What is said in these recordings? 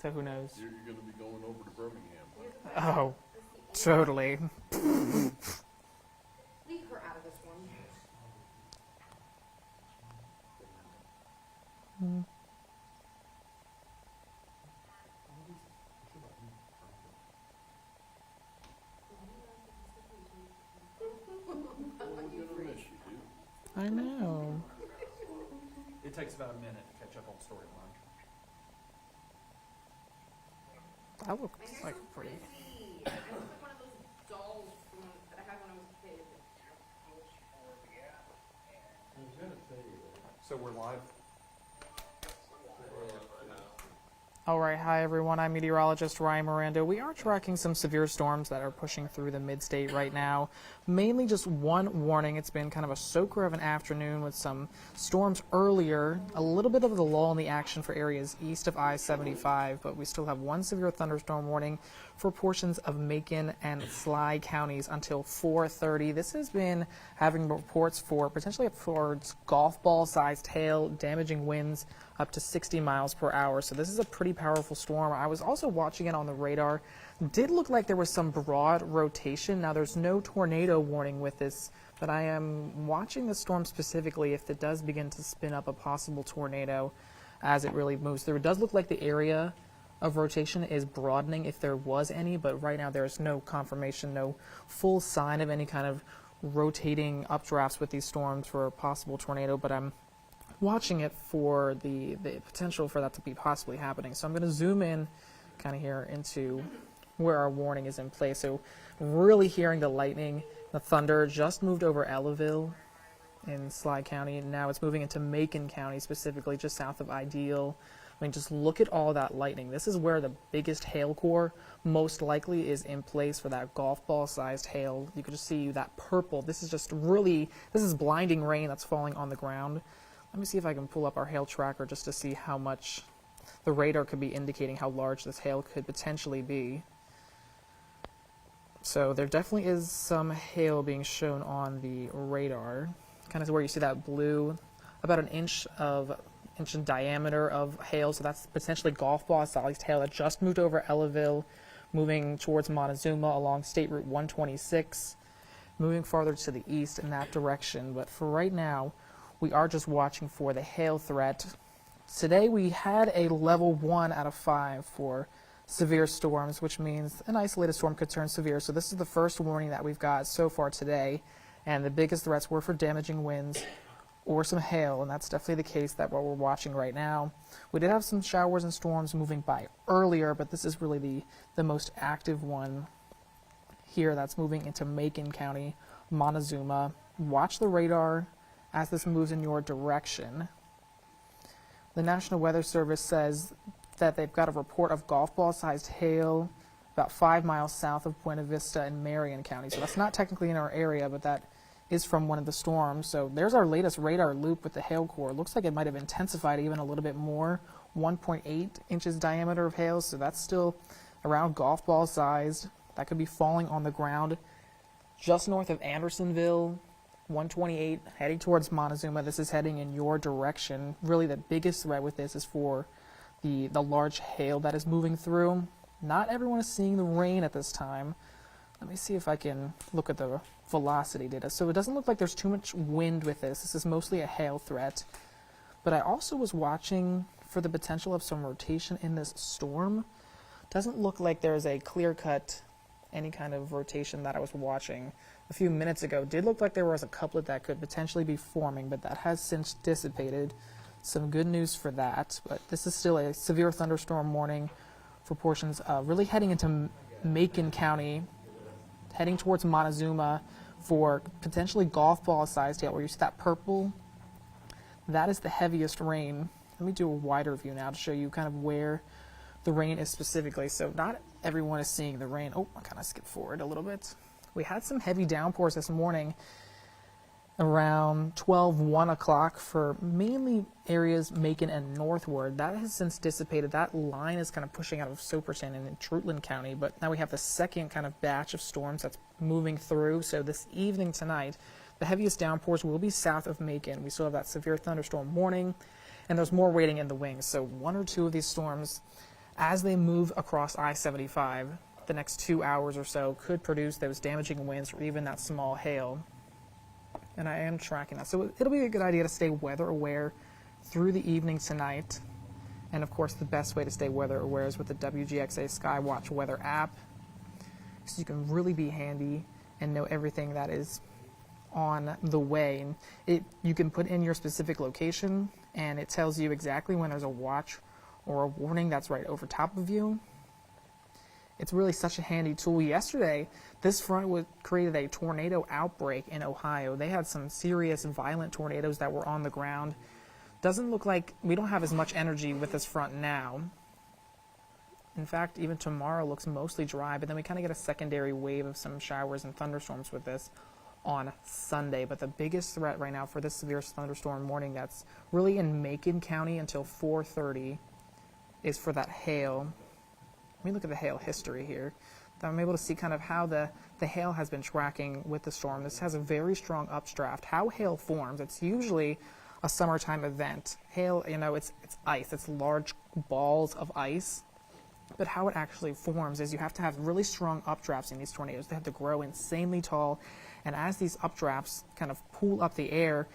So who knows? You're going to be going over to Birmingham. Oh, totally. Leave her out of this one. We're going to miss you, dude. I know. It takes about a minute to catch up on storyline. That looks like pretty. It looks like one of those dolls that I had when I was a kid. I was going to tell you that. So we're live. All right, hi everyone. I'm meteorologist Ryan Marando. We are tracking some severe storms that are pushing through the mid-state right now. Mainly just one warning. It's been kind of a soaker of an afternoon with some storms earlier. A little bit of the lull in the action for areas east of I-75, but we still have one severe thunderstorm warning for portions of Macon and Sly counties until 4:30. This has been having reports for potentially upwards golf ball-sized hail, damaging winds up to 60 miles per hour. So this is a pretty powerful storm. I was also watching it on the radar. Did look like there was some broad rotation. Now there's no tornado warning with this, but I am watching the storm specifically if it does begin to spin up a possible tornado as it really moves through. It does look like the area of rotation is broadening if there was any, but right now there's no confirmation, no full sign of any kind of rotating updrafts with these storms for a possible tornado, but I'm watching it for the potential for that to be possibly happening. So I'm going to zoom in kind of here into where our warning is in place. So really hearing the lightning, the thunder just moved over Ellaville in Sly County, and now it's moving into Macon County, specifically just south of Ideal. I mean, just look at all that lightning. This is where the biggest hail core most likely is in place for that golf ball sized hail. You can just see that purple. This is just really, this is blinding rain that's falling on the ground. Let me see if I can pull up our hail tracker just to see how much the radar could be indicating how large this hail could potentially be. So there definitely is some hail being shown on the radar. Kind of where you see that blue, about an inch in diameter of hail. So that's potentially golf ball sized hail that just moved over Ellaville, moving towards Montezuma along State Route 126, moving farther to the east in that direction. But for right now, we are just watching for the hail threat. Today we had a level 1 out of 5 for severe storms, which means an isolated storm could turn severe. So this is the first warning that we've got so far today. And the biggest threats were for damaging winds or some hail, and that's definitely the case that what we're watching right now. We did have some showers and storms moving by earlier, but this is really the most active one here that's moving into Macon County, Montezuma. Watch the radar as this moves in your direction. The National Weather Service says that they've got a report of golf ball sized hail about 5 miles south of Buena Vista in Marion County. So that's not technically in our area, but that is from one of the storms. So there's our latest radar loop with the hail core. Looks like it might have intensified even a little bit more. 1.8 inches diameter of hail, so that's still around golf ball sized. That could be falling on the ground just north of Andersonville. 128 heading towards Montezuma. This is heading in your direction. Really the biggest threat with this is for the large hail that is moving through. Not everyone is seeing the rain at this time. Let me see if I can look at the velocity data. So it doesn't look like there's too much wind with this. This is mostly a hail threat. But I also was watching for the potential of some rotation in this storm. Doesn't look like there's a clear-cut any kind of rotation that I was watching a few minutes ago. Did look like there was a couplet that could potentially be forming, but that has since dissipated. Some good news for that, but this is still a severe thunderstorm warning for portions really heading into Macon County, heading towards Montezuma for potentially golf ball sized hail. Where you see that purple, that is the heaviest rain. Let me do a wider view now to show you kind of where the rain is specifically. So not everyone is seeing the rain. Oh, I kind of skipped forward a little bit. We had some heavy downpours this morning around 1 o'clock for mainly areas Macon and northward. That has since dissipated. That line is kind of pushing out of Soperton and in Trutland County, but now we have the second kind of batch of storms that's moving through. So this evening tonight, the heaviest downpours will be south of Macon. We still have that severe thunderstorm warning, and there's more waiting in the wings. So one or two of these storms as they move across I-75, the next 2 hours or so could produce those damaging winds or even that small hail. And I am tracking that. So it'll be a good idea to stay weather aware through the evening tonight. And of course, the best way to stay weather aware is with the WGXA Skywatch Weather app. So you can really be handy and know everything that is on the way. You can put in your specific location, and it tells you exactly when there's a watch or a warning that's right over top of you. It's really such a handy tool. Yesterday, this front created a tornado outbreak in Ohio. They had some serious violent tornadoes that were on the ground. Doesn't look like we don't have as much energy with this front now. In fact, even tomorrow looks mostly dry, but then we kind of get a secondary wave of some showers and thunderstorms with this on Sunday. But the biggest threat right now for this severe thunderstorm warning that's really in Macon County until 4:30 is for that hail. Let me look at the hail history here. I'm able to see kind of how the hail has been tracking with the storm. This has a very strong updraft. How hail forms, it's usually a summertime event. Hail, it's ice. It's large balls of ice. But how it actually forms is you have to have really strong updrafts in these tornadoes. They have to grow insanely tall. And as these updrafts kind of pull up the air,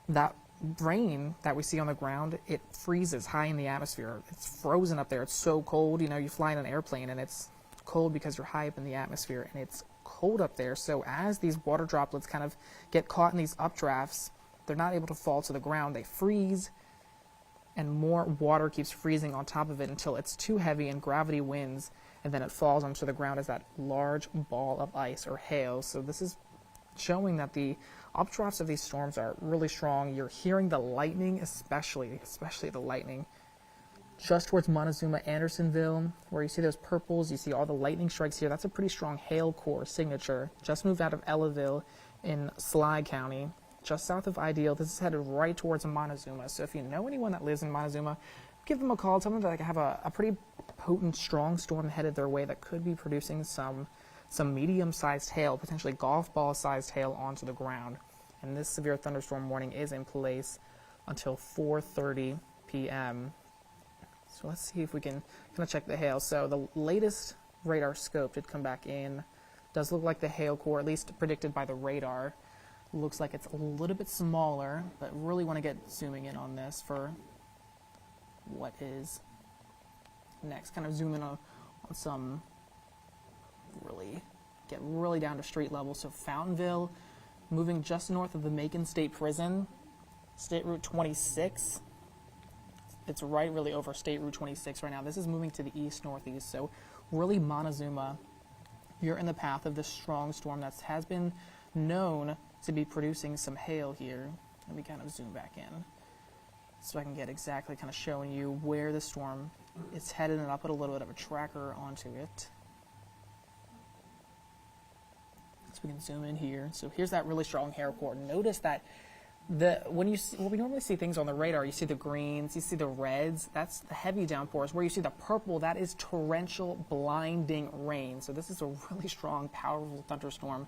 that rain that we see on the ground, it freezes high in the atmosphere. It's frozen up there. It's so cold. You fly in an airplane and it's cold because you're high up in the atmosphere and it's cold up there. So as these water droplets kind of get caught in these updrafts, they're not able to fall to the ground. They freeze, and more water keeps freezing on top of it until it's too heavy and gravity wins, and then it falls onto the ground as that large ball of ice or hail. So this is showing that the updrafts of these storms are really strong. You're hearing the lightning, especially the lightning, just towards Montezuma, Andersonville, where you see those purples. You see all the lightning strikes here. That's a pretty strong hail core signature. Just moved out of Ellaville in Sly County, just south of Ideal. This is headed right towards Montezuma. So if you know anyone that lives in Montezuma, give them a call. Tell them that I have a pretty potent, strong storm headed their way that could be producing some medium-sized hail, potentially golf ball-sized hail onto the ground. And this severe thunderstorm warning is in place until 4:30 p.m. So let's see if we can kind of check the hail. So the latest radar scope did come back in. Does look like the hail core, at least predicted by the radar, looks like it's a little bit smaller, but really want to get zooming in on this for what is next. Kind of zoom in on some, get really down to street level. So Fountainville, moving just north of the Macon State Prison, State Route 26. It's right really over State Route 26 right now. This is moving to the east-northeast. So really Montezuma, you're in the path of this strong storm that has been known to be producing some hail here. Let me kind of zoom back in so I can get exactly kind of showing you where the storm is headed, and I'll put a little bit of a tracker onto it. So we can zoom in here. So here's that really strong hail core. Notice that when we normally see things on the radar, you see the greens, you see the reds, that's the heavy downpours. Where you see the purple, that is torrential, blinding rain. So this is a really strong, powerful thunderstorm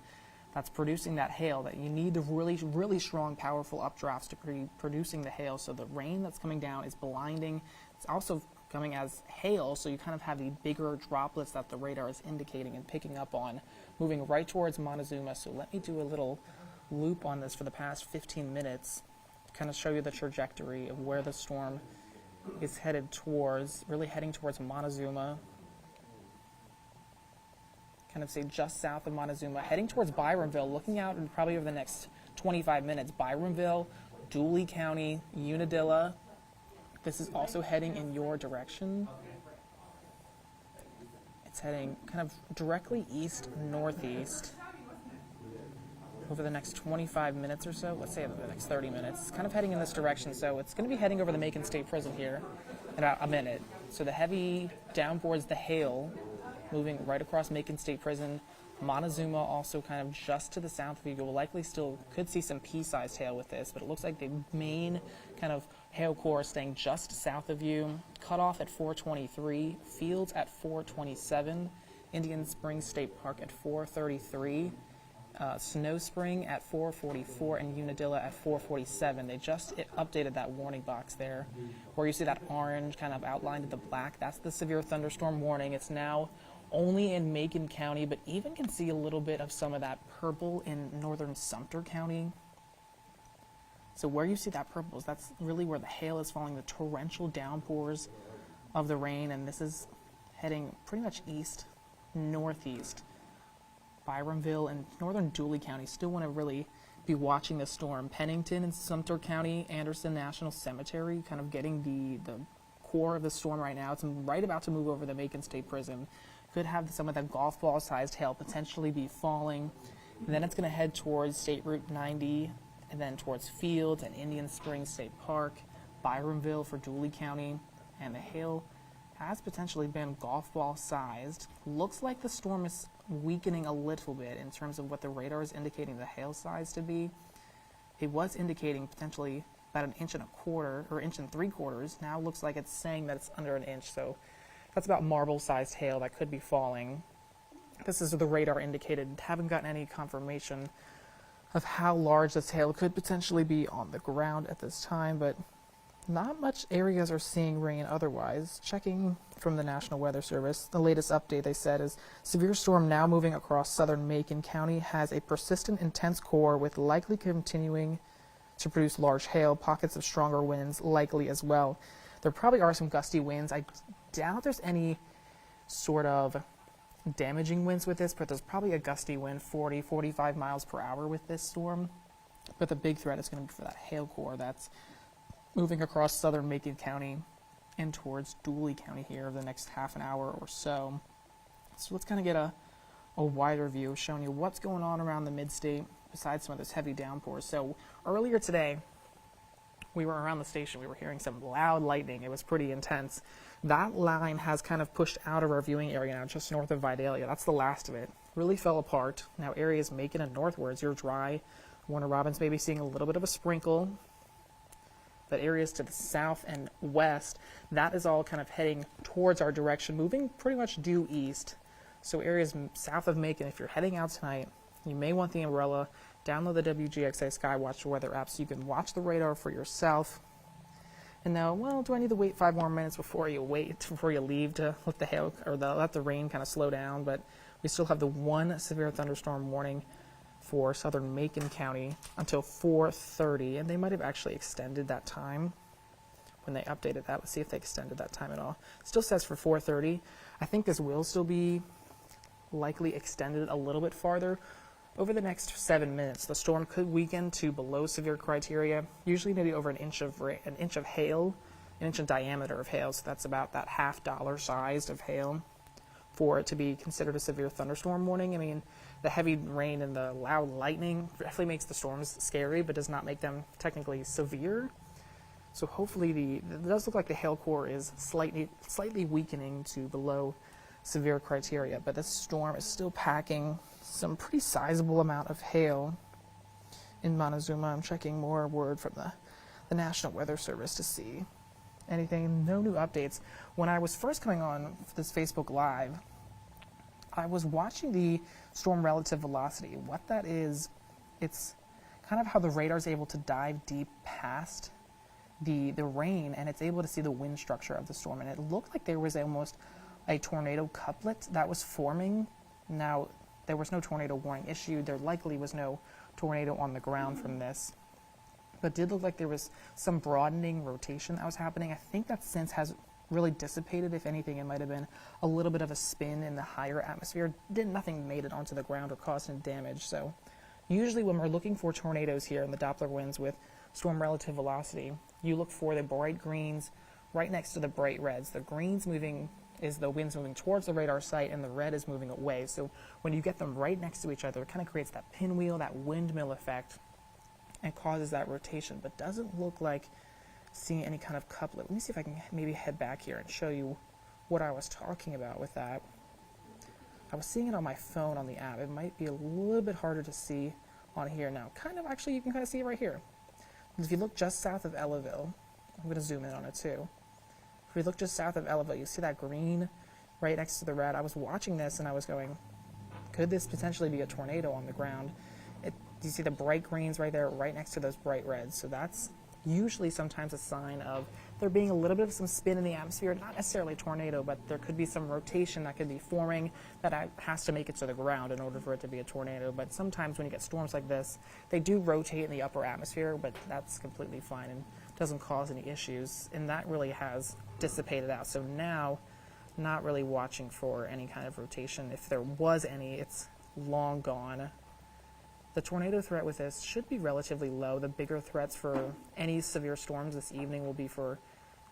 that's producing that hail that you need the really, really strong, powerful updrafts to be producing the hail. So the rain that's coming down is blinding. It's also coming as hail, so you kind of have the bigger droplets that the radar is indicating and picking up on, moving right towards Montezuma. So let me do a little loop on this for the past 15 minutes to kind of show you the trajectory of where the storm is headed towards, really heading towards Montezuma. Kind of say just south of Montezuma, heading towards Byronville, looking out and probably over the next 25 minutes. Byronville, Dooley County, Unadilla. This is also heading in your direction. It's heading kind of directly east-northeast over the next 25 minutes or so. Let's say over the next 30 minutes. It's kind of heading in this direction, so it's going to be heading over the Macon State Prison here in about a minute. So the heavy downpours, the hail, moving right across Macon State Prison. Montezuma also kind of just to the south of you. You'll likely still could see some pea-sized hail with this, but it looks like the main kind of hail core is staying just south of you. Cut off at 423, Fields at 427, Indian Springs State Park at 433. Snow Spring at 4:44 and Unadilla at 4:47. They just updated that warning box there, where you see that orange kind of outlined in the black. That's the severe thunderstorm warning. It's now only in Macon County, but even can see a little bit of some of that purple in northern Sumter County. So where you see that purple, that's really where the hail is falling, the torrential downpours of the rain, and this is heading pretty much east, northeast. Byronville and northern Dooley County still want to really be watching this storm. Pennington and Sumter County, Anderson National Cemetery, kind of getting the core of the storm right now. It's right about to move over the Macon State Prison. Could have some of that golf ball sized hail potentially be falling. And then it's going to head towards State Route 90 and then towards Fields and Indian Springs State Park, Byronville for Dooley County. And the hail has potentially been golf ball sized. Looks like the storm is weakening a little bit in terms of what the radar is indicating the hail size to be. It was indicating potentially about 1.25 inches or 1.75 inches. Now looks like it's saying that it's under 1 inch. So that's about marble sized hail that could be falling. This is the radar indicated. Haven't gotten any confirmation of how large this hail could potentially be on the ground at this time, but not much areas are seeing rain otherwise. Checking from the National Weather Service, the latest update they said is severe storm now moving across southern Macon County has a persistent intense core with likely continuing to produce large hail, pockets of stronger winds likely as well. There probably are some gusty winds. I doubt there's any sort of damaging winds with this, but there's probably a gusty wind, 40, 45 miles per hour with this storm. But the big threat is going to be for that hail core that's moving across southern Macon County and towards Dooley County here over the next half an hour or so. So let's kind of get a wider view showing you what's going on around the mid-state besides some of those heavy downpours. So earlier today, we were around the station. We were hearing some loud lightning. It was pretty intense. That line has kind of pushed out of our viewing area now, just north of Vidalia. That's the last of it. Really fell apart. Now areas Macon and northwards, you're dry. Warner Robins may be seeing a little bit of a sprinkle. But areas to the south and west, that is all kind of heading towards our direction, moving pretty much due east. So areas south of Macon, if you're heading out tonight, you may want the umbrella. Download the WGXA Skywatch Weather app so you can watch the radar for yourself. And now, well, do I need to wait 5 more minutes before you leave to let the hail or let the rain kind of slow down? But we still have the one severe thunderstorm warning for southern Macon County until 4:30, and they might have actually extended that time when they updated that. Let's see if they extended that time at all. Still says for 4:30. I think this will still be likely extended a little bit farther. Over the next 7 minutes, the storm could weaken to below severe criteria, usually maybe over an inch of hail, an inch in diameter of hail, so that's about that $0.50 sized of hail for it to be considered a severe thunderstorm warning. I mean, the heavy rain and the loud lightning definitely makes the storms scary, but does not make them technically severe. So hopefully it does look like the hail core is slightly weakening to below severe criteria, but this storm is still packing some pretty sizable amount of hail in Montezuma. I'm checking more word from the National Weather Service to see anything. No new updates. When I was first coming on this Facebook Live, I was watching the storm relative velocity. What that is, it's kind of how the radar is able to dive deep past the rain, and it's able to see the wind structure of the storm. And it looked like there was almost a tornado couplet that was forming. Now, there was no tornado warning issued. There likely was no tornado on the ground from this. But it did look like there was some broadening rotation that was happening. I think that since has really dissipated. If anything, it might have been a little bit of a spin in the higher atmosphere. Nothing made it onto the ground or caused any damage. So usually when we're looking for tornadoes here in the Doppler winds with storm relative velocity, you look for the bright greens right next to the bright reds. The greens moving is the winds moving towards the radar site, and the red is moving away. So when you get them right next to each other, it kind of creates that pinwheel, that windmill effect, and causes that rotation, but doesn't look like seeing any kind of couplet. Let me see if I can maybe head back here and show you what I was talking about with that. I was seeing it on my phone on the app. It might be a little bit harder to see on here now. Actually, you can kind of see it right here. If you look just south of Ellaville, I'm going to zoom in on it too. If we look just south of Ellaville, you see that green right next to the red. I was watching this and I was going, could this potentially be a tornado on the ground? You see the bright greens right there, right next to those bright reds. So that's usually sometimes a sign of there being a little bit of some spin in the atmosphere, not necessarily a tornado, but there could be some rotation that could be forming that has to make it to the ground in order for it to be a tornado. But sometimes when you get storms like this, they do rotate in the upper atmosphere, but that's completely fine and doesn't cause any issues. And that really has dissipated out. So now, not really watching for any kind of rotation. If there was any, it's long gone. The tornado threat with this should be relatively low. The bigger threats for any severe storms this evening will be for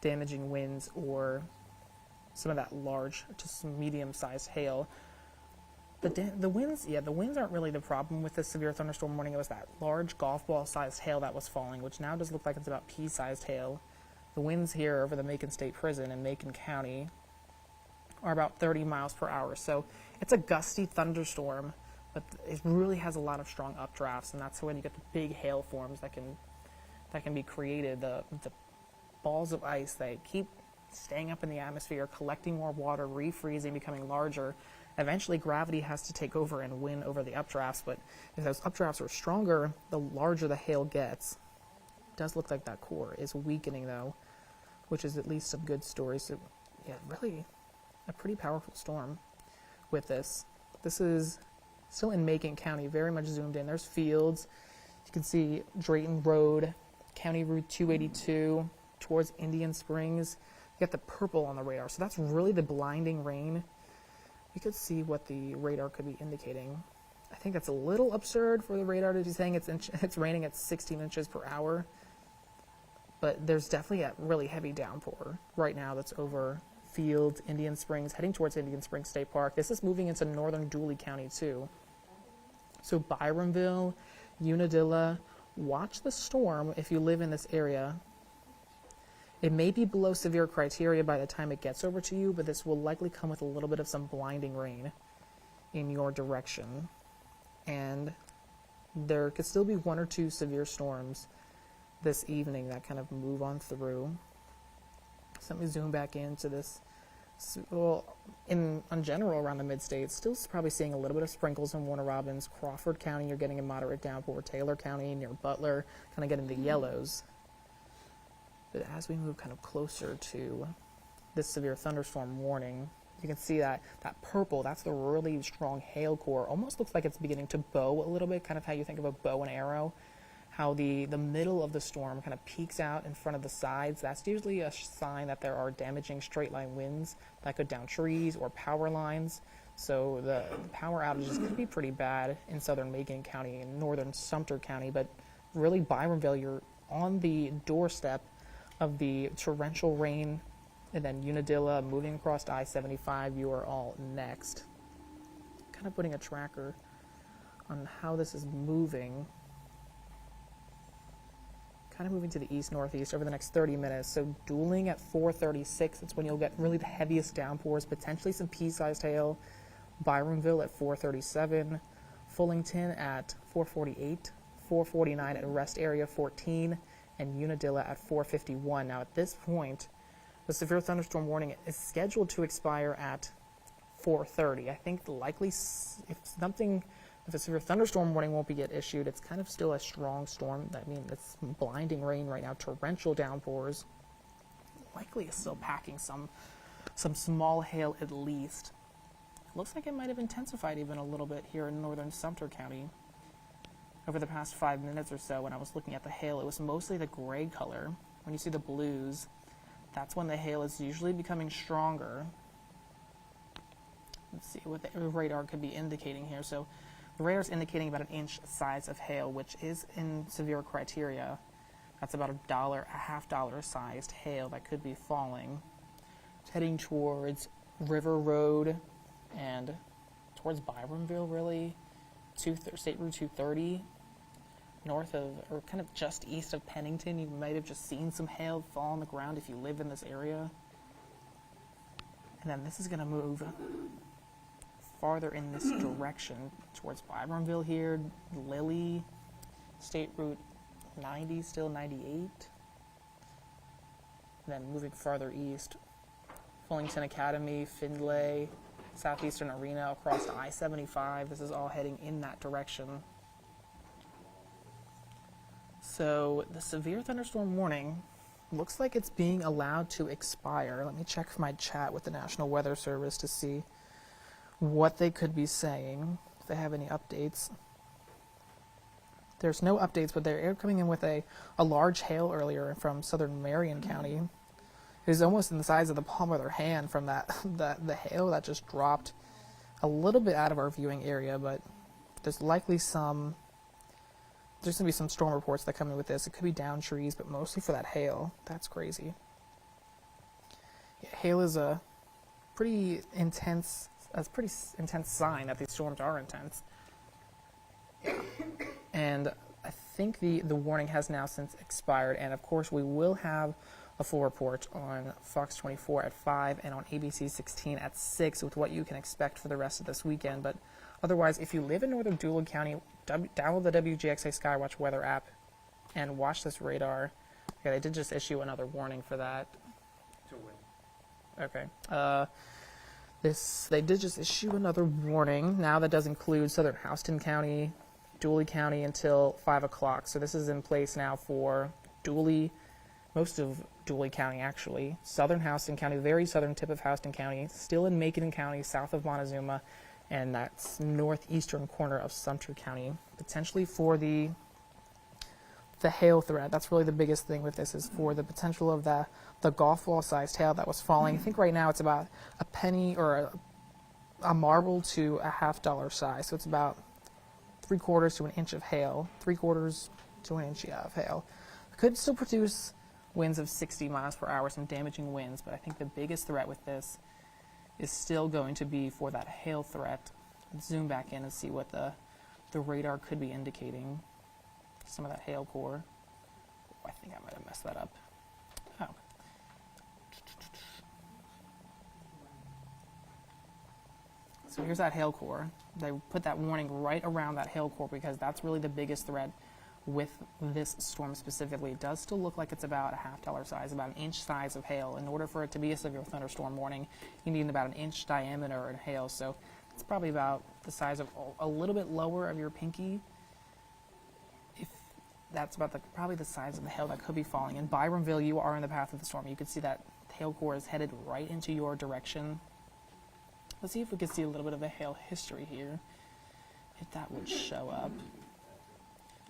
damaging winds or some of that large to some medium-sized hail. The winds aren't really the problem with this severe thunderstorm warning. It was that large golf ball-sized hail that was falling, which now does look like it's about pea-sized hail. The winds here over the Macon State Prison in Macon County are about 30 miles per hour. So it's a gusty thunderstorm, but it really has a lot of strong updrafts, and that's when you get the big hail forms that can be created. The balls of ice, they keep staying up in the atmosphere, collecting more water, refreezing, becoming larger. Eventually, gravity has to take over and win over the updrafts, but if those updrafts are stronger, the larger the hail gets. It does look like that core is weakening, though, which is at least some good stories. So, yeah, really a pretty powerful storm with this. This is still in Macon County, very much zoomed in. There's fields. You can see Drayton Road, County Route 282 towards Indian Springs. You got the purple on the radar. So that's really the blinding rain. You could see what the radar could be indicating. I think that's a little absurd for the radar to be saying it's raining at 16 inches per hour. But there's definitely a really heavy downpour right now that's over Fields, Indian Springs, heading towards Indian Springs State Park. This is moving into northern Dooley County too. So Byronville, Unadilla, watch the storm if you live in this area. It may be below severe criteria by the time it gets over to you, but this will likely come with a little bit of some blinding rain in your direction. And there could still be one or two severe storms this evening that kind of move on through. So let me zoom back into this. Well, in general around the mid-states, still probably seeing a little bit of sprinkles in Warner Robins. Crawford County, you're getting a moderate downpour. Taylor County near Butler, kind of getting the yellows. But as we move kind of closer to this severe thunderstorm warning, you can see that purple, that's the really strong hail core. Almost looks like it's beginning to bow a little bit, kind of how you think of a bow and arrow. How the middle of the storm kind of peaks out in front of the sides. That's usually a sign that there are damaging straight line winds that could down trees or power lines. So the power outages could be pretty bad in southern Macon County and northern Sumter County, but really Byronville, you're on the doorstep of the torrential rain, and then Unadilla moving across I-75, you are all next. Kind of putting a tracker on how this is moving. Kind of moving to the east-northeast over the next 30 minutes. So dueling at 4:36, it's when you'll get really the heaviest downpours, potentially some pea-sized hail. Byronville at 4:37, Fullington at 4:48, 4:49 at Rest Area 14, and Unadilla at 4:51. Now at this point, the severe thunderstorm warning is scheduled to expire at 4:30. I think likely if a severe thunderstorm warning won't be issued, it's kind of still a strong storm. I mean, it's blinding rain right now, torrential downpours. Likely is still packing some small hail at least. Looks like it might have intensified even a little bit here in northern Sumter County. Over the past 5 minutes or so, when I was looking at the hail, it was mostly the gray color. When you see the blues, that's when the hail is usually becoming stronger. Let's see what the radar could be indicating here. So the radar is indicating about an inch size of hail, which is in severe criteria. That's about a half dollar sized hail that could be falling. It's heading towards River Road and towards Byronville, really. State Route 230, north of, or kind of just east of Pennington. You might have just seen some hail fall on the ground if you live in this area. And then this is going to move farther in this direction towards Byronville here, Lilly, State Route 90, still 98. And then moving farther east, Fullington Academy, Findlay, southeastern arena across I-75. This is all heading in that direction. So the severe thunderstorm warning looks like it's being allowed to expire. Let me check my chat with the National Weather Service to see what they could be saying, if they have any updates. There's no updates, but they're coming in with a large hail earlier from southern Marion County. It was almost in the size of the palm of their hand from the hail that just dropped a little bit out of our viewing area, but there's likely there's going to be some storm reports that come in with this. It could be down trees, but mostly for that hail. That's crazy. Yeah, hail is a pretty intense sign that these storms are intense. And I think the warning has now since expired, and of course we will have a full report on Fox 24 at 5 and on ABC 16 at 6 with what you can expect for the rest of this weekend. But otherwise, if you live in northern Dublin County, download the WGXA Skywatch Weather app and watch this radar. Okay, they did just issue another warning for that. To win. Okay. They did just issue another warning. Now that does include southern Houston County, Dooley County until 5 o'clock. So this is in place now for Dooley, most of Dooley County actually, southern Houston County, very southern tip of Houston County, still in Macon County, south of Montezuma, and that's northeastern corner of Sumter County, potentially for the hail threat. That's really the biggest thing with this, is for the potential of the golf ball sized hail that was falling. I think right now it's about a penny or a marble to a $half size. So it's about 3/4 to an inch of hail, 3/4 to an inch of hail. It could still produce winds of 60 miles per hour, some damaging winds, but I think the biggest threat with this is still going to be for that hail threat. Let's zoom back in and see what the radar could be indicating. Some of that hail core. Oh, I think I might have messed that up. Oh. So here's that hail core. They put that warning right around that hail core because that's really the biggest threat with this storm specifically. It does still look like it's about a $half size, about an inch size of hail. In order for it to be a severe thunderstorm warning, you need about an inch diameter in hail. So it's probably about the size of a little bit lower of your pinky. If that's about probably the size of the hail that could be falling. In Byronville, you are in the path of the storm. You can see that hail core is headed right into your direction. Let's see if we can see a little bit of a hail history here, if that would show up.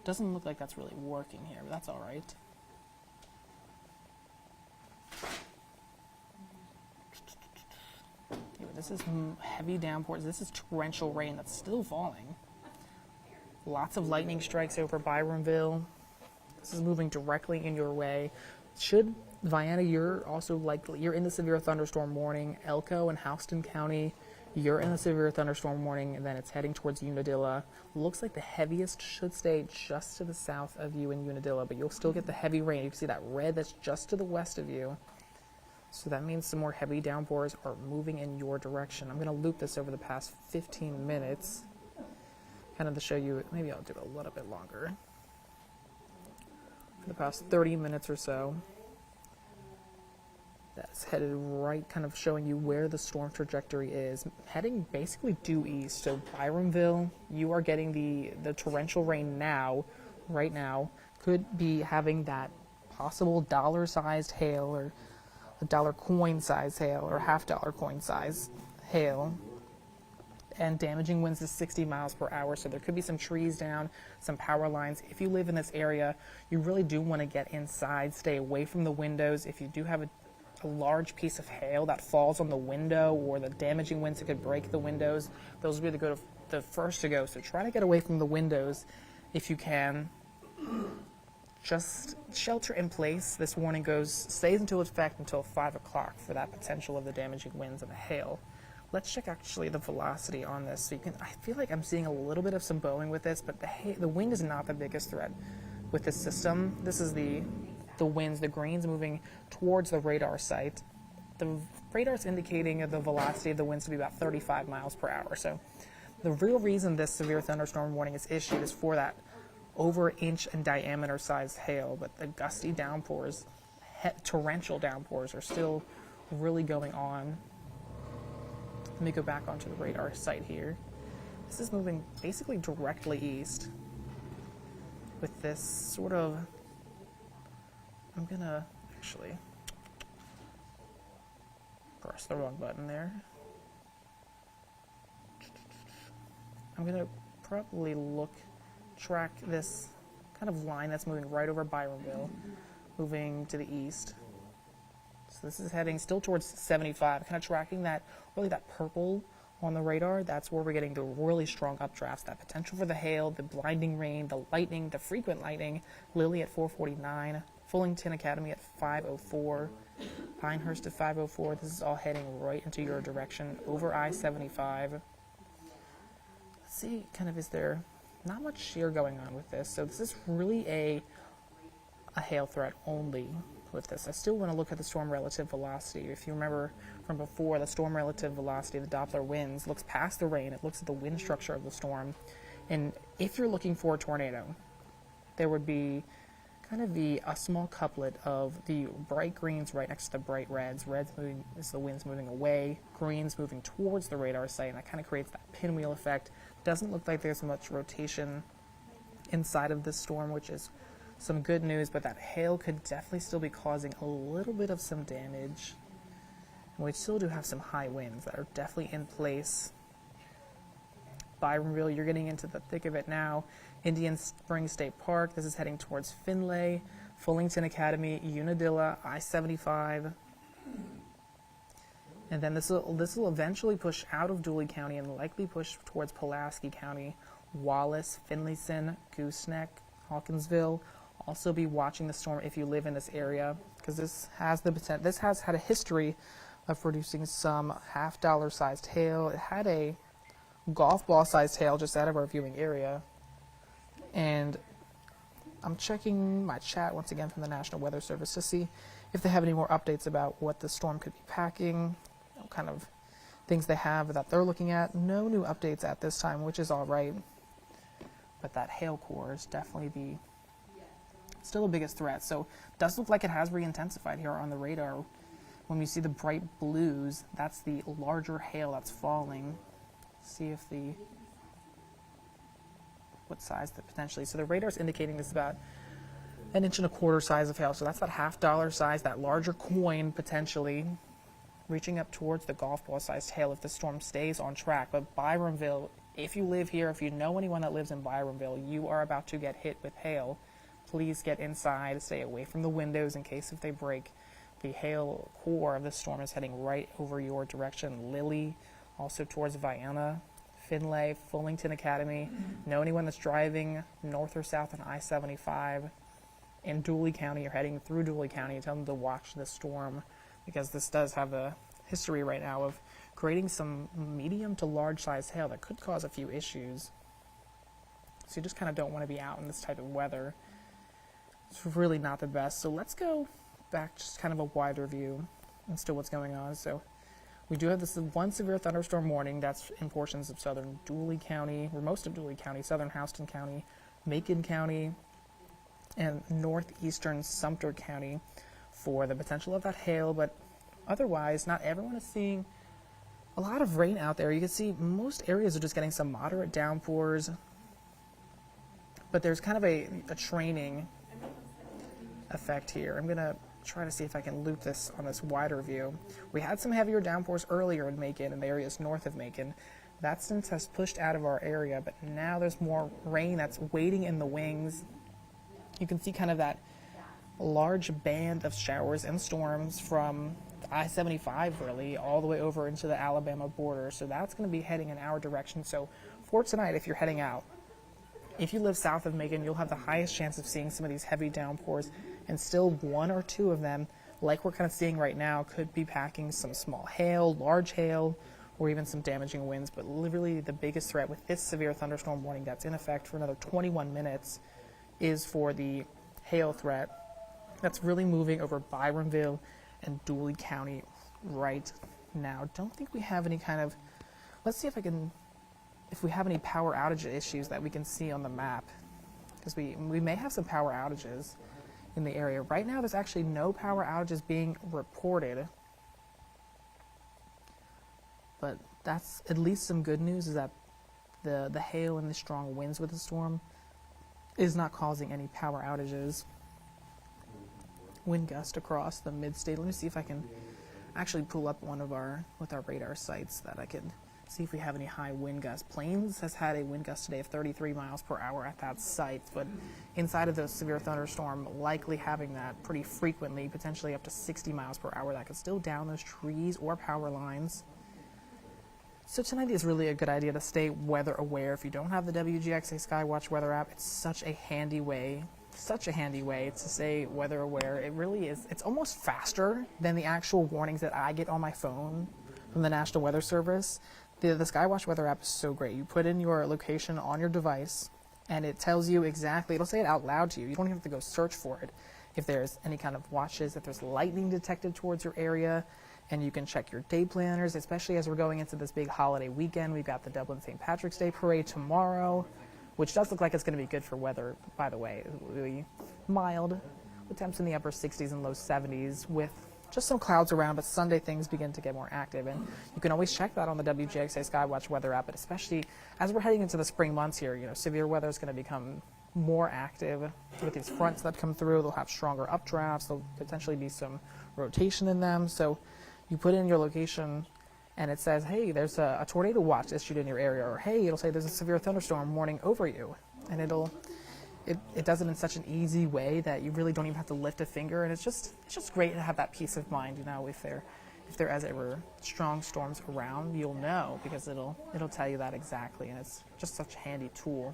Doesn't look like that's really working here, but that's all right. Yeah, this is heavy downpours. This is torrential rain that's still falling. Lots of lightning strikes over Byronville. This is moving directly in your way. Vienna, you're in the severe thunderstorm warning. Elko and Houston County, you're in the severe thunderstorm warning, and then it's heading towards Unadilla. Looks like the heaviest should stay just to the south of you in Unadilla, but you'll still get the heavy rain. You can see that red that's just to the west of you. So that means some more heavy downpours are moving in your direction. I'm going to loop this over the past 15 minutes, kind of to show you. Maybe I'll do it a little bit longer. For the past 30 minutes or so. That's headed right, kind of showing you where the storm trajectory is, heading basically due east. So Byronville, you are getting the torrential rain right now, could be having that possible dollar-sized hail or a dollar coin-sized hail or $half coin-sized hail, and damaging winds to 60 miles per hour. So there could be some trees down, some power lines. If you live in this area, you really do want to get inside, stay away from the windows. If you do have a large piece of hail that falls on the window or the damaging winds that could break the windows, those would be the first to go. So try to get away from the windows if you can. Just shelter in place. This warning stays into effect until 5 o'clock for that potential of the damaging winds and the hail. Let's check actually the velocity on this. So I feel like I'm seeing a little bit of some bowing with this, but the wind is not the biggest threat with this system. This is the winds, the greens moving towards the radar site. The radar's indicating the velocity of the winds to be about 35 miles per hour. So the real reason this severe thunderstorm warning is issued is for that over inch in diameter sized hail, but the gusty downpours, torrential downpours, are still really going on. Let me go back onto the radar site here. This is moving basically directly east with this sort of, I'm gonna actually press the wrong button there. I'm gonna probably track this kind of line that's moving right over Byronville, moving to the east. So this is heading still towards 75, kind of tracking that, really that purple on the radar. That's where we're getting the really strong updrafts, that potential for the hail, the blinding rain, the lightning, the frequent lightning. Lily at 449, Fullington Academy at 504, Pinehurst at 504. This is all heading right into your direction over I-75. Let's see, kind of, is there not much shear going on with this? So this is really a hail threat only with this. I still want to look at the storm relative velocity. If you remember from before, the storm relative velocity, the Doppler winds, looks past the rain. It looks at the wind structure of the storm. And if you're looking for a tornado, there would be kind of a small couplet of the bright greens right next to the bright reds. Reds moving as the wind's moving away, greens moving towards the radar site, and that kind of creates that pinwheel effect. Doesn't look like there's much rotation inside of this storm, which is some good news, but that hail could definitely still be causing a little bit of some damage. And we still do have some high winds that are definitely in place. Byronville, you're getting into the thick of it now. Indian Springs State Park, this is heading towards Finlay, Fullington Academy, Unadilla, I-75. And then this will eventually push out of Dooley County and likely push towards Pulaski County, Wallace, Finlayson, Gooseneck, Hawkinsville. Also be watching the storm if you live in this area, because this has had a history of producing some half-dollar sized hail. It had a golf ball sized hail just out of our viewing area. And I'm checking my chat once again from the National Weather Service to see if they have any more updates about what the storm could be packing, what kind of things they have that they're looking at. No new updates at this time, which is all right. But that hail core is definitely still the biggest threat. So it does look like it has re-intensified here on the radar. When we see the bright blues, that's the larger hail that's falling. See if what size that potentially. So the radar's indicating this is about 1.25 inches size of hail. So that's that half-dollar size, that larger coin potentially reaching up towards the golf ball sized hail if the storm stays on track. But Byronville, if you live here, if you know anyone that lives in Byronville, you are about to get hit with hail. Please get inside, stay away from the windows in case if they break. The hail core of the storm is heading right over your direction. Lily, also towards Vienna, Finlay, Fullington Academy. Know anyone that's driving north or south on I-75 in Dooley County or heading through Dooley County, tell them to watch the storm, because this does have a history right now of creating some medium to large size hail that could cause a few issues. So you just kind of don't want to be out in this type of weather. It's really not the best. So let's go back, just kind of a wider view and still what's going on. So we do have this one severe thunderstorm warning that's in portions of southern Dooley County, or most of Dooley County, southern Houston County, Macon County, and northeastern Sumter County for the potential of that hail. But otherwise, not everyone is seeing a lot of rain out there. You can see most areas are just getting some moderate downpours, but there's kind of a training effect here. I'm going to try to see if I can loop this on this wider view. We had some heavier downpours earlier in Macon and the areas north of Macon. That since has pushed out of our area, but now there's more rain that's waiting in the wings. You can see kind of that large band of showers and storms from I-75 really all the way over into the Alabama border. So that's going to be heading in our direction. So for tonight, if you're heading out, if you live south of Macon, you'll have the highest chance of seeing some of these heavy downpours, and still one or two of them, like we're kind of seeing right now, could be packing some small hail, large hail, or even some damaging winds. But literally the biggest threat with this severe thunderstorm warning that's in effect for another 21 minutes is for the hail threat that's really moving over Byronville and Dooley County right now. Don't think we have any kind of, let's see if we have any power outage issues that we can see on the map, because we may have some power outages in the area. Right now, there's actually no power outages being reported. But that's at least some good news, is that the hail and the strong winds with the storm is not causing any power outages. Wind gust across the mid-state. Let me see if I can actually pull up one of our radar sites that I can see if we have any high wind gusts. Plains has had a wind gust today of 33 miles per hour at that site, but inside of the severe thunderstorm, likely having that pretty frequently, potentially up to 60 miles per hour. That could still down those trees or power lines. So tonight is really a good idea to stay weather aware. If you don't have the WGXA Skywatch Weather app, it's such a handy way to stay weather aware. It really is. It's almost faster than the actual warnings that I get on my phone from the National Weather Service. The Skywatch Weather app is so great. You put in your location on your device, and it tells you exactly, it'll say it out loud to you. You don't even have to go search for it. If there's any kind of watches, if there's lightning detected towards your area, and you can check your day planners, especially as we're going into this big holiday weekend. We've got the Dublin St. Patrick's Day Parade tomorrow, which does look like it's going to be good for weather, by the way. It's really mild, with temps in the upper 60s and low 70s, with just some clouds around, but Sunday things begin to get more active. And you can always check that on the WGXA Skywatch Weather app, but especially as we're heading into the spring months here, severe weather is going to become more active with these fronts that come through. They'll have stronger updrafts. There'll potentially be some rotation in them. So you put in your location, and it says, hey, there's a tornado watch issued in your area, or hey, it'll say there's a severe thunderstorm warning over you. And it does it in such an easy way that you really don't even have to lift a finger, and it's just great to have that peace of mind. If there as ever strong storms around, you'll know, because it'll tell you that exactly, and it's just such a handy tool.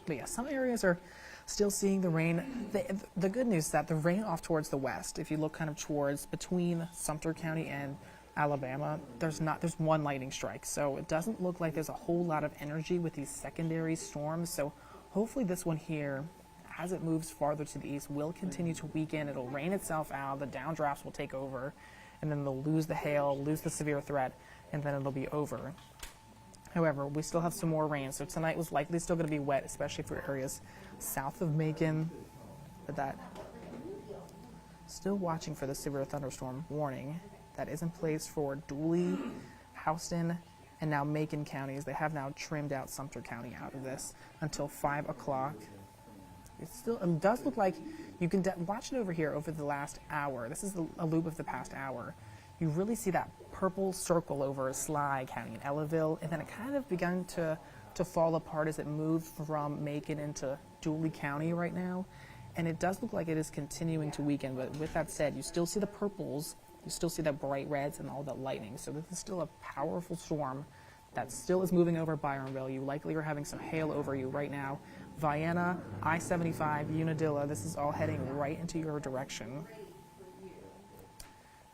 But yeah, some areas are still seeing the rain. The good news is that the rain off towards the west, if you look kind of towards between Sumter County and Alabama, there's one lightning strike. So it doesn't look like there's a whole lot of energy with these secondary storms. So hopefully this one here, as it moves farther to the east, will continue to weaken. It'll rain itself out. The downdrafts will take over, and then they'll lose the hail, lose the severe threat, and then it'll be over. However, we still have some more rain, so tonight was likely still going to be wet, especially for areas south of Macon. But that, still watching for the severe thunderstorm warning that is in place for Dooley, Houston, and now Macon counties. They have now trimmed out Sumter County out of this until 5 o'clock. It does look like you can watch it over here over the last hour. This is a loop of the past hour. You really see that purple circle over Sly County and Ellaville, and then it kind of began to fall apart as it moved from Macon into Dooley County right now. And it does look like it is continuing to weaken, but with that said, you still see the purples, you still see the bright reds and all the lightning. So this is still a powerful storm that still is moving over Byronville. You likely are having some hail over you right now. Vienna, I-75, Unadilla, this is all heading right into your direction.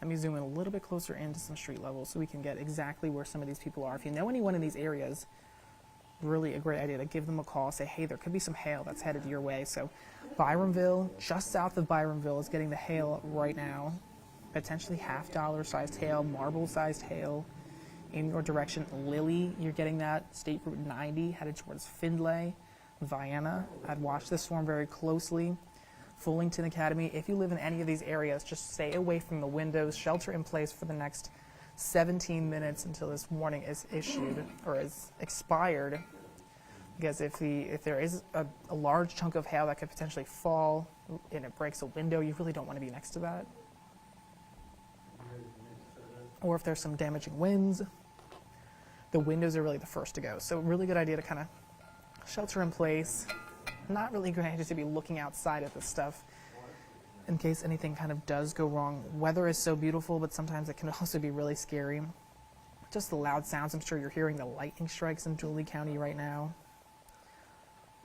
Let me zoom in a little bit closer into some street levels so we can get exactly where some of these people are. If you know anyone in these areas, really a great idea to give them a call. Say, hey, there could be some hail that's headed your way. So Byronville, just south of Byronville, is getting the hail right now. Potentially $half-sized hail, marble-sized hail in your direction. Lilly, you're getting that. State Route 90 headed towards Findlay. Vienna, I'd watch this storm very closely. Fullington Academy, if you live in any of these areas, just stay away from the windows, shelter in place for the next 17 minutes until this warning is issued or is expired. Because if there is a large chunk of hail that could potentially fall and it breaks a window, you really don't want to be next to that. Or if there's some damaging winds, the windows are really the first to go. So really good idea to kind of shelter in place. Not really great idea to be looking outside at this stuff in case anything kind of does go wrong. Weather is so beautiful, but sometimes it can also be really scary. Just the loud sounds. I'm sure you're hearing the lightning strikes in Dooley County right now.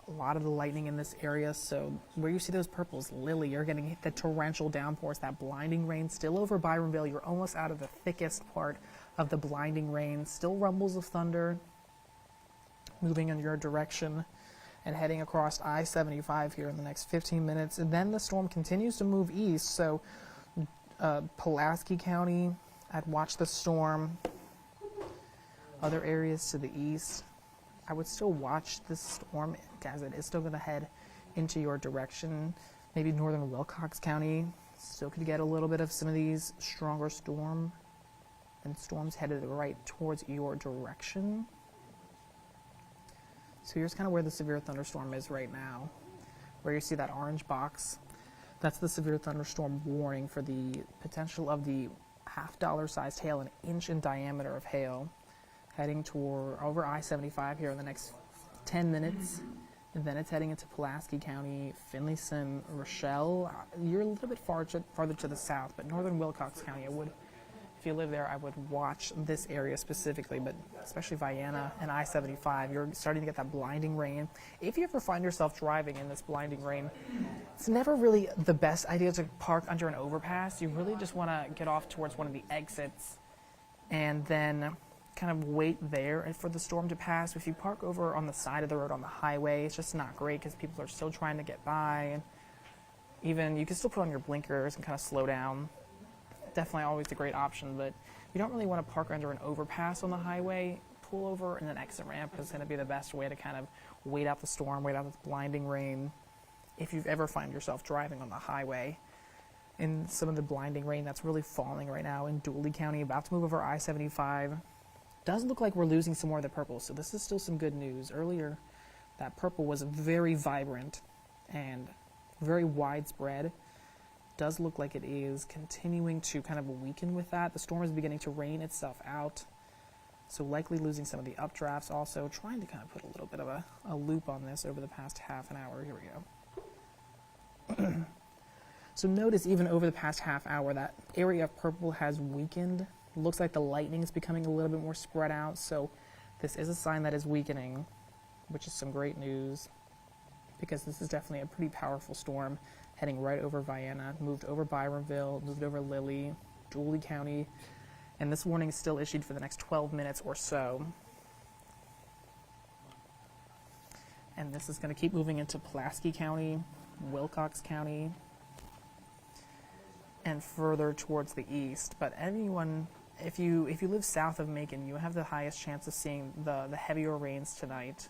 A lot of the lightning in this area. So where you see those purples, Lily, you're getting the torrential downpours, that blinding rain still over Byronville. You're almost out of the thickest part of the blinding rain. Still rumbles of thunder moving in your direction and heading across I-75 here in the next 15 minutes. And then the storm continues to move east. So Pulaski County, I'd watch the storm. Other areas to the east, I would still watch this storm as it is still going to head into your direction. Maybe northern Wilcox County still could get a little bit of some of these stronger storm and storms headed right towards your direction. So here's kind of where the severe thunderstorm is right now, where you see that orange box. That's the severe thunderstorm warning for the potential of the half-dollar sized hail, an inch in diameter of hail, heading toward over I-75 here in the next 10 minutes. And then it's heading into Pulaski County, Finlayson, Rochelle. You're a little bit farther to the south, but northern Wilcox County, if you live there, I would watch this area specifically, but especially Vienna and I-75. You're starting to get that blinding rain. If you ever find yourself driving in this blinding rain, it's never really the best idea to park under an overpass. You really just want to get off towards one of the exits and then kind of wait there for the storm to pass. If you park over on the side of the road on the highway, it's just not great because people are still trying to get by. And even you can still put on your blinkers and kind of slow down. Definitely always a great option, but you don't really want to park under an overpass on the highway. Pull over and an exit ramp is going to be the best way to kind of wait out the storm, wait out this blinding rain. If you've ever find yourself driving on the highway in some of the blinding rain that's really falling right now in Dooley County, about to move over I-75. Does look like we're losing some more of the purple, so this is still some good news. Earlier, that purple was very vibrant and very widespread. Does look like it is continuing to kind of weaken with that. The storm is beginning to rain itself out, so likely losing some of the updrafts. Also trying to kind of put a little bit of a loop on this over the past half an hour. Here we go. So notice even over the past half hour, that area of purple has weakened. Looks like the lightning is becoming a little bit more spread out, so this is a sign that is weakening, which is some great news because this is definitely a pretty powerful storm heading right over Vienna, moved over Byronville, moved over Lilly, Dooley County, and this warning is still issued for the next 12 minutes or so. And this is going to keep moving into Pulaski County, Wilcox County, and further towards the east. But anyone, if you live south of Macon, you have the highest chance of seeing the heavier rains tonight,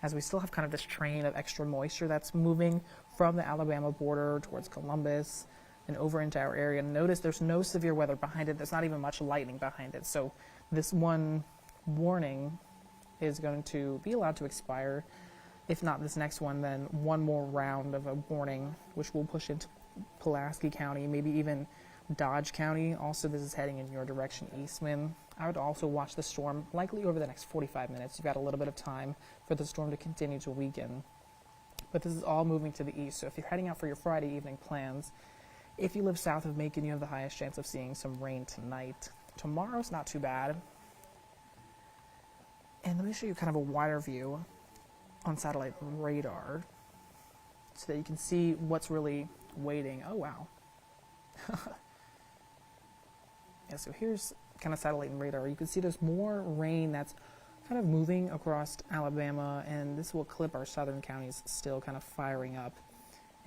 as we still have kind of this train of extra moisture that's moving from the Alabama border towards Columbus and over into our area. Notice there's no severe weather behind it. There's not even much lightning behind it. So this one warning is going to be allowed to expire. If not this next one, then one more round of a warning, which will push into Pulaski County, maybe even Dodge County. Also, this is heading in your direction, east wind. I would also watch the storm likely over the next 45 minutes. You've got a little bit of time for the storm to continue to weaken. But this is all moving to the east, so if you're heading out for your Friday evening plans, if you live south of Macon, you have the highest chance of seeing some rain tonight. Tomorrow's not too bad. And let me show you kind of a wider view on satellite radar so that you can see what's really waiting. Oh, wow. Yeah, so here's kind of satellite and radar. You can see there's more rain that's kind of moving across Alabama, and this will clip our southern counties still kind of firing up.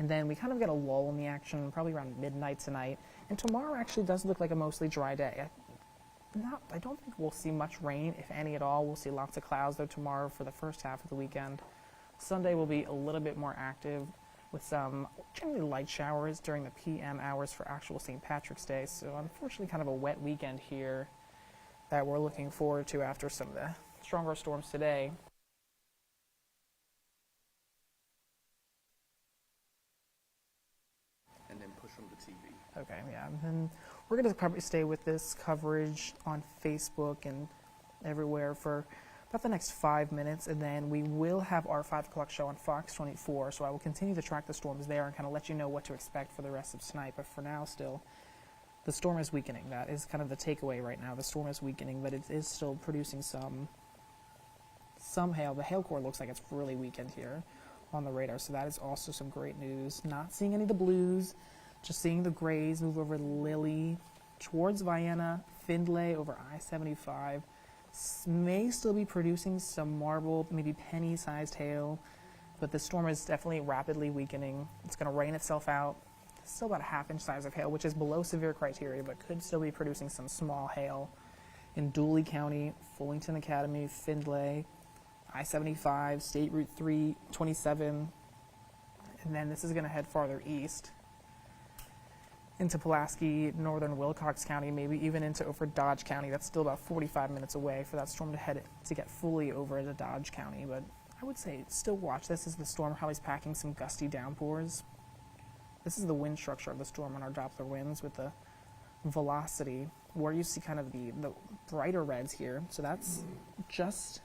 And then we kind of get a lull in the action probably around midnight tonight. And tomorrow actually does look like a mostly dry day. I don't think we'll see much rain, if any at all. We'll see lots of clouds, though, tomorrow for the first half of the weekend. Sunday will be a little bit more active with some generally light showers during the PM hours for actual St. Patrick's Day. So unfortunately kind of a wet weekend here that we're looking forward to after some of the stronger storms today. And then push them to TV. Okay, yeah. And then we're going to probably stay with this coverage on Facebook and everywhere for about the next 5 minutes, and then we will have our 5 o'clock show on Fox 24, so I will continue to track the storms there and kind of let you know what to expect for the rest of tonight. But for now, still, the storm is weakening. That is kind of the takeaway right now. The storm is weakening, but it is still producing some hail. The hail core looks like it's really weakened here on the radar, so that is also some great news. Not seeing any of the blues, just seeing the grays move over Lilly towards Vienna, Findlay over I-75. May still be producing some marble, maybe penny-sized hail, but the storm is definitely rapidly weakening. It's going to rain itself out. It's still about a half-inch size of hail, which is below severe criteria, but could still be producing some small hail in Dooley County, Fullerton Academy, Findlay, I-75, State Route 327, and then this is going to head farther east into Pulaski, northern Wilcox County, maybe even into over Dodge County. That's still about 45 minutes away for that storm to get fully over into Dodge County. But I would say still watch this as the storm probably is packing some gusty downpours. This is the wind structure of the storm on our Doppler winds with the velocity, where you see kind of the brighter reds here. So that's just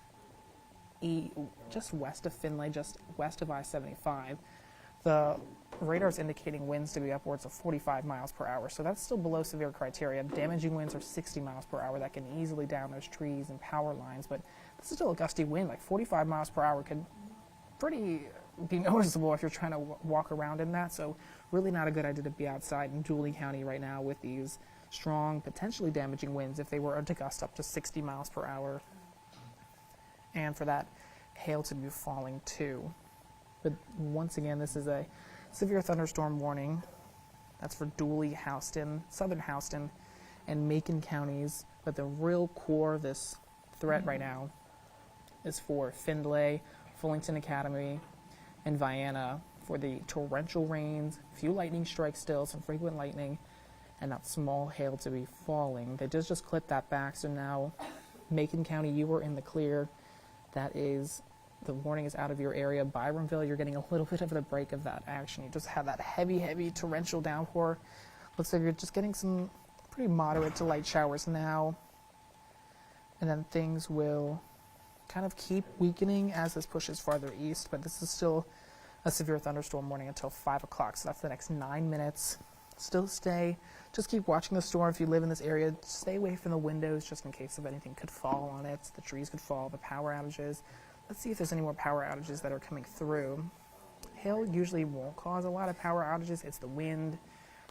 west of Finlay, just west of I-75. The radar is indicating winds to be upwards of 45 miles per hour, so that's still below severe criteria. Damaging winds are 60 miles per hour. That can easily down those trees and power lines, but this is still a gusty wind. Like 45 miles per hour could pretty be noticeable if you're trying to walk around in that, so really not a good idea to be outside in Dooley County right now with these strong, potentially damaging winds if they were to gust up to 60 miles per hour. And for that hail to be falling too. But once again, this is a severe thunderstorm warning. That's for Dooley, Houston, southern Houston, and Macon counties. But the real core of this threat right now is for Findlay, Fullington Academy, and Vienna for the torrential rains, few lightning strikes still, some frequent lightning, and that small hail to be falling. They just clipped that back, so now Macon County, you were in the clear. That is, the warning is out of your area. Byronville, you're getting a little bit of the break of that action. You just have that heavy torrential downpour. Looks like you're just getting some pretty moderate to light showers now. And then things will kind of keep weakening as this pushes farther east, but this is still a severe thunderstorm warning until 5 o'clock, so that's the next 9 minutes. Just keep watching the storm. If you live in this area, stay away from the windows just in case of anything could fall on it. The trees could fall, the power outages. Let's see if there's any more power outages that are coming through. Hail usually won't cause a lot of power outages. It's the wind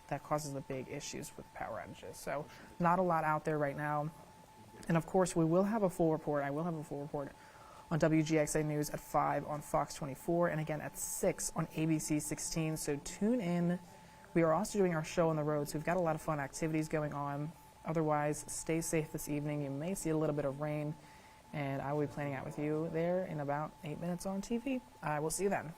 that causes the big issues with power outages. So not a lot out there right now. And of course, we will have a full report. I will have a full report on WGXA News at 5 on Fox 24 and again at 6 on ABC 16. So tune in. We are also doing our show on the road, so we've got a lot of fun activities going on. Otherwise, stay safe this evening. You may see a little bit of rain, and I will be planning out with you there in about 8 minutes on TV. I will see you then.